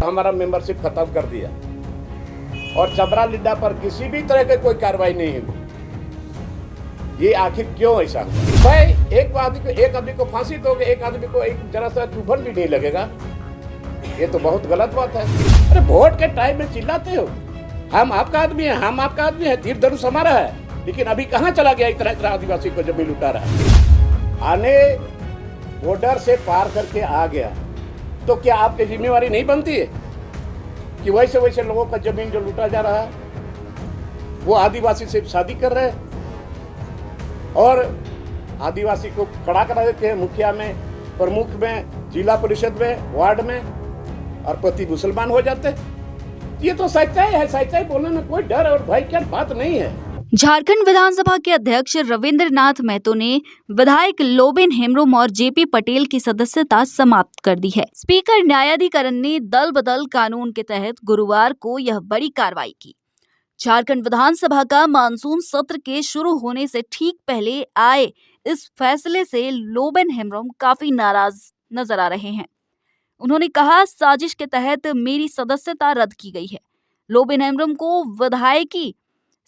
हमारा मेंबरशिप खत्म कर दिया और चबरा लिड्डा पर किसी भी तरह की कोई कार्रवाई नहीं हुई। ये आखिर क्यों ऐसा हुआ? भाई एक आदमी को फांसी दोगे, एक आदमी को एक जरा सा चुभन भी नहीं लगेगा। ये तो बहुत गलत बात है। अरे वोट के टाइम में चिल्लाते हो, हम आपका आदमी है, हम आपका आदमी है, तीर धनुष हमारा है, लेकिन अभी कहाँ चला गया इतना इतना आदिवासी को जमीन लुटा रहा है। आने बॉर्डर से पार करके आ गया तो क्या आपकी जिम्मेवारी नहीं बनती है कि वैसे वैसे लोगों का जमीन जो लूटा जा रहा है वो आदिवासी से शादी कर रहे हैं और आदिवासी को खड़ा करा देते हैं मुखिया में, प्रमुख में, जिला परिषद में, वार्ड में, और पति मुसलमान हो जाते हैं। ये तो सच्चाई है। सच्चाई बोलने में कोई डर और भय की बात नहीं है। झारखंड विधानसभा के अध्यक्ष रविंद्रनाथ महतो ने विधायक लोबिन हेम्ब्रोम और जेपी पटेल की सदस्यता समाप्त कर दी है। स्पीकर न्यायाधिकरण ने दल बदल कानून के तहत गुरुवार को यह बड़ी कार्रवाई की। झारखंड विधानसभा का मानसून सत्र के शुरू होने से ठीक पहले आए इस फैसले से लोबिन हेम्ब्रोम काफी नाराज नजर आ रहे हैं। उन्होंने कहा, साजिश के तहत मेरी सदस्यता रद्द की गई है। लोबिन हेम्ब्रोम को विधायकी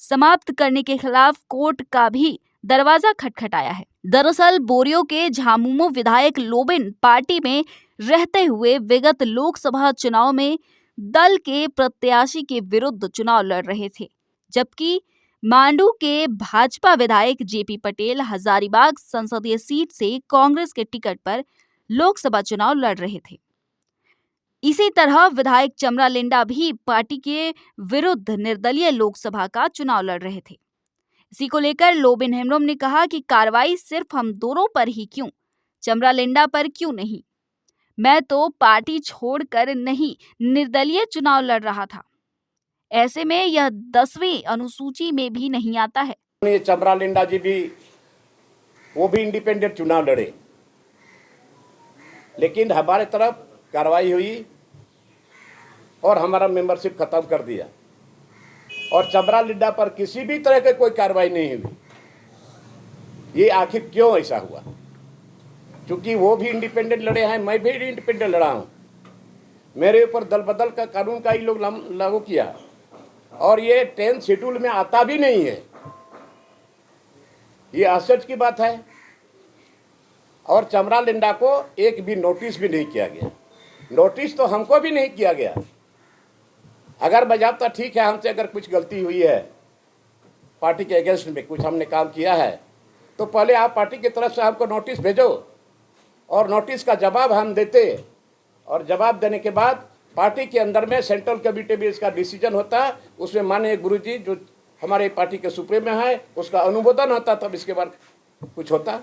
समाप्त करने के खिलाफ कोर्ट का भी दरवाजा खटखटाया है। दरअसल बोरियो के झामुमो विधायक लोबिन पार्टी में रहते हुए विगत लोकसभा चुनाव में दल के प्रत्याशी के विरुद्ध चुनाव लड़ रहे थे, जबकि मांडू के भाजपा विधायक जेपी पटेल हजारीबाग संसदीय सीट से कांग्रेस के टिकट पर लोकसभा चुनाव लड़ रहे थे। इसी तरह विधायक चमरा लिंडा भी पार्टी के विरुद्ध निर्दलीय लोकसभा का चुनाव लड़ रहे थे। इसी को लेकर लोबिन हेम्ब्रोम ने कहा कि कार्रवाई सिर्फ हम दोनों पर ही क्यों, चमरा लिंडा पर क्यों नहीं? मैं तो पार्टी छोड़कर नहीं, निर्दलीय चुनाव लड़ रहा था। ऐसे में यह 10वीं अनुसूची में भी नहीं आता है। ये चमरा लिंडा जी भी वो भी इंडिपेंडेंट चुनाव लड़े, लेकिन हमारे तरफ कार्रवाई हुई और हमारा मेंबरशिप खत्म कर दिया और चबरा लिड्डा पर किसी भी तरह की कोई कार्रवाई नहीं हुई। ये आखिर क्यों ऐसा हुआ? क्योंकि वो भी इंडिपेंडेंट लड़े हैं, मैं भी इंडिपेंडेंट लड़ा हूं। मेरे ऊपर दल बदल का कानून का ही लोग लागू किया और ये 10 शेड्यूल में आता भी नहीं है। ये आश्चर्य की बात है। और चमरा लिंडा को एक भी नोटिस भी नहीं किया गया। नोटिस तो हमको भी नहीं किया गया। अगर बजाबता ठीक है, हमसे अगर कुछ गलती हुई है, पार्टी के अगेंस्ट में कुछ हमने काम किया है, तो पहले आप पार्टी की तरफ से हमको नोटिस भेजो और नोटिस का जवाब हम देते, और जवाब देने के बाद पार्टी के अंदर में सेंट्रल कमेटी में इसका डिसीजन होता, उसमें माननीय गुरुजी जो हमारे पार्टी के सुप्रीम में है उसका अनुमोदन होता, तब इसके बाद कुछ होता।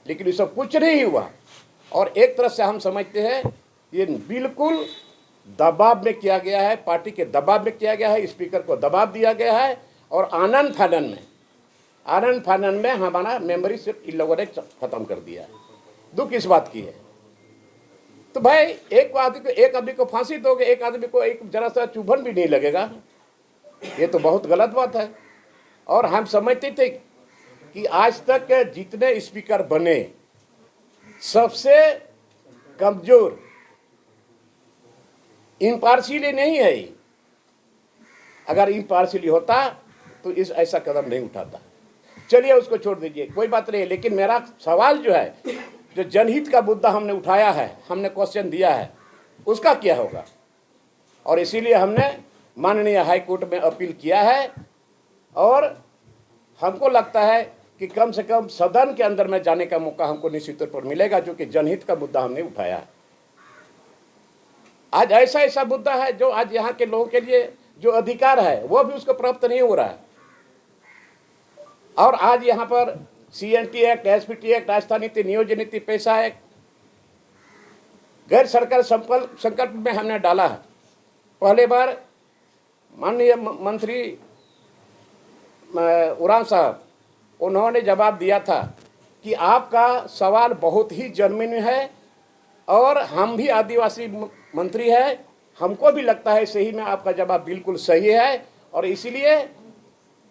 लेकिन ये सब कुछ नहीं हुआ और एक तरह से हम समझते हैं ये बिल्कुल दबाव में किया गया है, पार्टी के दबाव में किया गया है, स्पीकर को दबाव दिया गया है और आनंद फानन में हमारा मेंबरशिप इन लोगों ने खत्म कर दिया है। दुख इस बात की है। तो भाई एक आदमी को फांसी दोगे, एक आदमी को एक जरा सा चुभन भी नहीं लगेगा। ये तो बहुत गलत बात है। और हम समझते थे कि आज तक जितने स्पीकर बने सबसे कमजोर इम्पार्शियली नहीं है। अगर इम्पार्शियली होता तो इस ऐसा कदम नहीं उठाता। चलिए उसको छोड़ दीजिए, कोई बात नहीं। लेकिन मेरा सवाल जो है, जो जनहित का मुद्दा हमने उठाया है, हमने क्वेश्चन दिया है, उसका क्या होगा? और इसीलिए हमने माननीय हाई कोर्ट में अपील किया है और हमको लगता है कि कम से कम सदन के अंदर में जाने का मौका हमको निश्चित तौर पर मिलेगा, जो कि जनहित का मुद्दा हमने उठाया है। आज ऐसा मुद्दा है जो आज यहाँ के लोगों के लिए जो अधिकार है वो भी उसको प्राप्त नहीं हो रहा है। और आज यहाँ पर CNT एक्ट, SPT एक्ट, आस्था नीति, नियोजन नीति, पैसा एक्ट गैर सरकारी संकल्प में हमने डाला है। पहले बार माननीय मंत्री उरांव साहब, उन्होंने जवाब दिया था कि आपका सवाल बहुत ही जन्मिन है और हम भी आदिवासी मंत्री है, हमको भी लगता है सही में आपका जवाब बिल्कुल सही है और इसीलिए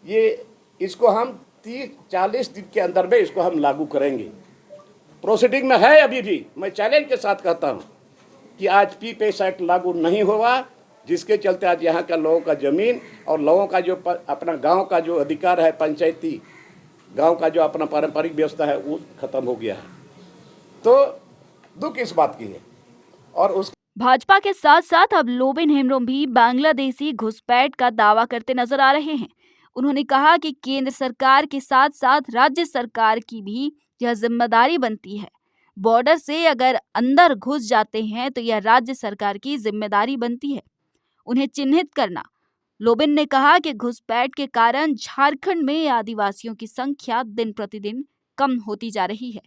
ये इसको हम 30-40 दिन के अंदर में इसको हम लागू करेंगे। प्रोसीडिंग में है अभी भी। मैं चैलेंज के साथ कहता हूँ कि आज पीपेश एक्ट लागू नहीं हुआ, जिसके चलते आज यहाँ का लोगों का ज़मीन और लोगों का जो अपना गांव का जो अधिकार है, पंचायती गांव का जो अपना पारंपरिक व्यवस्था है वो खत्म हो गया है। तो दुख इस बात की है। और उस भाजपा के साथ साथ अब लोबिन हेम्ब्रोम भी बांग्लादेशी घुसपैठ का दावा करते नजर आ रहे हैं। उन्होंने कहा कि केंद्र सरकार के साथ साथ राज्य सरकार की भी यह जिम्मेदारी बनती है। बॉर्डर से अगर अंदर घुस जाते हैं तो यह राज्य सरकार की जिम्मेदारी बनती है उन्हें चिन्हित करना। लोबिन ने कहा कि घुसपैठ के कारण झारखंड में आदिवासियों की संख्या दिन प्रतिदिन कम होती जा रही है,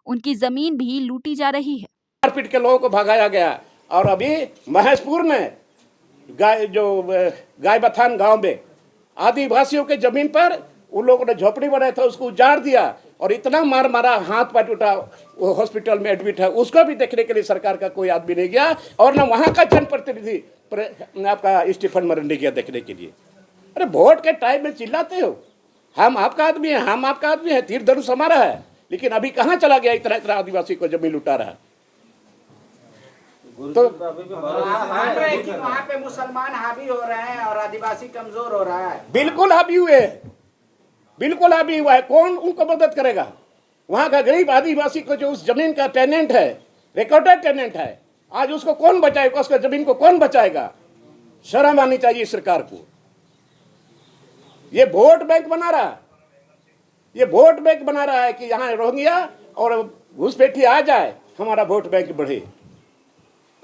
उनकी जमीन भी लूटी जा रही है। मारपीट के लोगों को भगाया गया और अभी महेशपुर में गायबथान गांव में आदिवासियों के जमीन पर उन लोगों ने झोपड़ी बनाया था, उसको उजाड़ दिया और इतना मार मारा, हाथ पैर टूटा, वो हॉस्पिटल में एडमिट है। उसको भी देखने के लिए सरकार का कोई आदमी नहीं गया और ना वहाँ का जनप्रतिनिधि आपका स्टीफन मरंडी गया देखने के लिए। अरे वोट के टाइम में चिल्लाते हो, हम आपका आदमी है, हम आपका आदमी है, तीर धनुष हमारा है, लेकिन अभी कहाँ चला गया इतना इतना आदिवासी को जमीन लुटा रहा है। तो वहाँ पे मुसलमान हावी हो रहे हैं और आदिवासी कमजोर हो रहा है। बिल्कुल हावी हुए, बिल्कुल हावी हुआ है। कौन उनको मदद करेगा? वहाँ का गरीब आदिवासी को जो उस जमीन का टेनेंट है, रिकॉर्डेड टेनेंट है, आज उसको कौन बचाएगा? उसका जमीन को कौन बचाएगा? शर्म आनी चाहिए सरकार को। ये वोट बैंक बना रहा है, ये वोट बैंक बना रहा है कि यहाँ रोहिंग्या और घुसपैठी आ जाए, हमारा वोट बैंक बढ़े।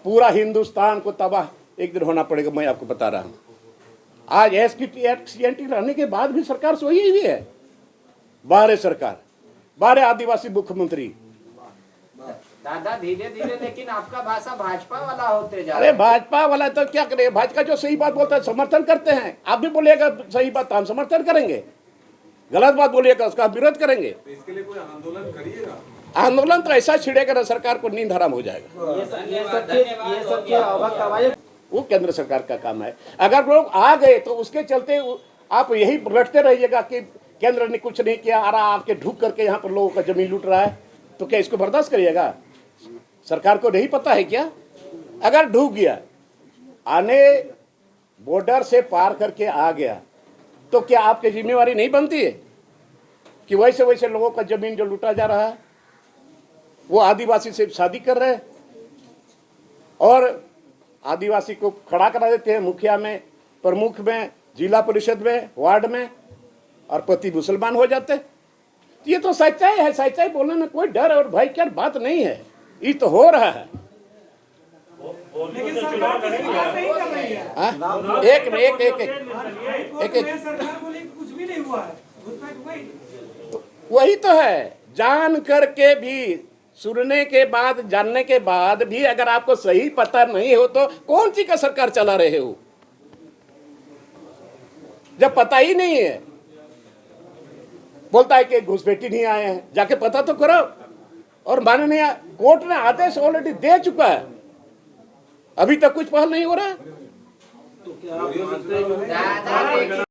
पूरा हिंदुस्तान को तबाह एक दिन होना पड़ेगा, मैं आपको बता रहा हूँ। आज एसपीटी रहने के बाद भी सरकार सोई हुई है। 12 सरकार, 12 आदिवासी मुख्यमंत्री। दादा धीरे धीरे लेकिन आपका भाषा भाजपा वाला होते जा रहा है। अरे भाजपा वाला तो क्या करे, भाजपा जो सही बात बोलता है समर्थन करते हैं। आप भी बोलिएगा सही बात तो हम समर्थन करेंगे, गलत बात बोलिएगा उसका विरोध करेंगे। तो इसके लिए कोई आंदोलन करिएगा? आंदोलन तो ऐसा छिड़ेगा ना सरकार को नींद हराम हो जाएगा। ये सब क्या होगा? वो केंद्र सरकार का काम है। अगर लोग आ गए तो उसके चलते आप यही रटते रहिएगा कि केंद्र ने कुछ नहीं किया, आ रहा आके ढूक करके यहाँ पर लोगों का जमीन लूट रहा है, तो क्या इसको बर्दाश्त करिएगा? सरकार को नहीं पता है क्या? अगर ढूक गया, आने बॉर्डर से पार करके आ गया, तो क्या आपकी जिम्मेवारी नहीं बनती है कि वैसे वैसे लोगों का जमीन जो लूटा जा रहा है, वो आदिवासी से शादी कर रहे हैं और आदिवासी को खड़ा करा देते हैं मुखिया में, प्रमुख में, जिला परिषद में, वार्ड में, और पति मुसलमान हो जाते हैं। ये तो सच्चाई है, सच्चाई बोलने में कोई डर और भय की बात नहीं है। ये तो हो रहा है। लेकिन सरकार तो सुधार नहीं कर रही है। एक सरकार बोली कुछ भी नहीं हुआ है, घुसपैठ हुआ ही नहीं। वही तो है। जान करके भी, सुनने के बाद, जानने के बाद भी अगर आपको सही पता नहीं हो तो कौन सी का सरकार चला रहे हो? जब पता ही नहीं है, बोलता है कि घुसपैठी नहीं आए हैं, जाके पता तो करो। और माननीय कोर्ट ने आदेश ऑलरेडी दे चुका है, अभी तक कुछ पहल नहीं हो रहा है। दादा